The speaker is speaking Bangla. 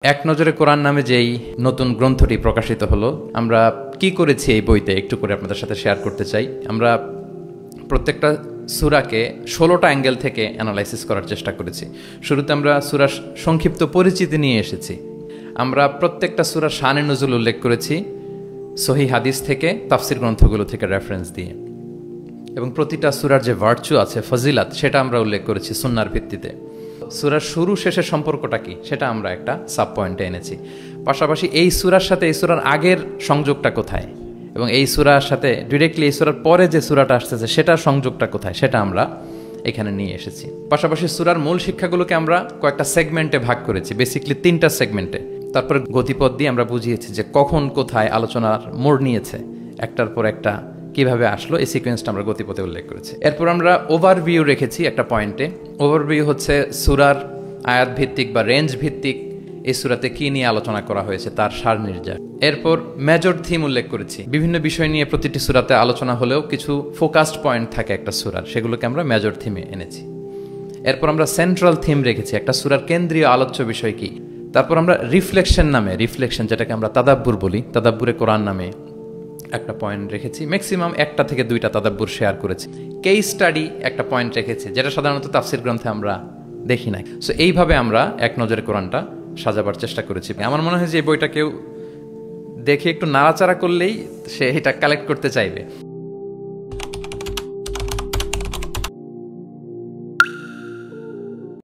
এক নজরে কোরআন নামে যেই নতুন গ্রন্থটি প্রকাশিত হলো, আমরা কি করেছি এই বইতে একটু করে আপনাদের সাথে শেয়ার করতে চাই। আমরা প্রত্যেকটা সূরাকে 16টা অ্যাঙ্গেল থেকে অ্যানালাইসিস করার চেষ্টা করেছি। শুরুতে আমরা সূরার সংক্ষিপ্ত পরিচিতি নিয়ে এসেছি। আমরা প্রত্যেকটা সূরার শানে নজুল উল্লেখ করেছি সহিহ হাদিস থেকে, তাফসির গ্রন্থগুলো থেকে রেফারেন্স দিয়ে, এবং প্রতিটা সূরার যে ভার্চু আছে, ফজিলাত, সেটা আমরা উল্লেখ করেছি সুন্নাহর ভিত্তিতে। সূরার শুরু শেষের সম্পর্কটা কি সেটা আমরা একটা সাব পয়েন্টে এনেছি। পাশাপাশি এই সূরার সাথে এই সূরার আগের সংযোগটা কোথায়, এবং এই সূরার সাথে ডিরেক্টলি এই সূরার পরে যে সূরাটা আসতেছে সেটার সংযোগটা কোথায়, সেটা আমরা এখানে নিয়ে এসেছি। পাশাপাশি সূরার মূল শিক্ষাগুলোকে আমরা কয়েকটা সেগমেন্টে ভাগ করেছি, বেসিক্যালি 3টা সেগমেন্টে। তারপরে গতিপথ দিয়ে আমরা বুঝিয়েছি যে কখন কোথায় আলোচনার মোড় নিয়েছে, একটার পর একটা কিভাবে আসলো, এই সিকোয়েন্সটা আমরা গতিপথে উল্লেখ করেছি। এরপর আমরা ওভারভিউ রেখেছি একটা পয়েন্টে। ওভারভিউ হচ্ছে সূরার আয়াত ভিত্তিক বা রেঞ্জ ভিত্তিক এই সূরাতে কি নিয়ে আলোচনা করা হয়েছে তার সার নির্যাস। এরপর মেজর থিম উল্লেখ করেছি। বিভিন্ন বিষয় নিয়ে প্রতিটি সূরাতে আলোচনা হলেও কিছু ফোকাসড পয়েন্ট থাকে একটা সূরার, সেগুলোকে আমরা মেজর থিমে এনেছি। এরপর আমরা সেন্ট্রাল থিম রেখেছি, একটা সূরার কেন্দ্রীয় আলোচ্য বিষয় কি। তারপর আমরা রিফ্লেকশন নামে, যেটাকে আমরা তাদাব্বুর বলি, তাদাব্বুরে কোরআন নামে একটা পয়েন্ট রেখেছি। ম্যাক্সিমাম 1টা থেকে 2টা তাদাব্বুর শেয়ার করেছি। কেস স্টাডি একটা পয়েন্ট রেখেছি, যেটা সাধারণত তাফসির গ্রন্থে আমরা দেখি নাই। সো এইভাবে আমরা এক নজরে কোরআনটা সাজাবার চেষ্টা করেছি। আমার মনে হয় যে এই বইটা কেউ দেখে একটু নাড়াচাড়া করলেই সে এটা কালেক্ট করতে চাইবে।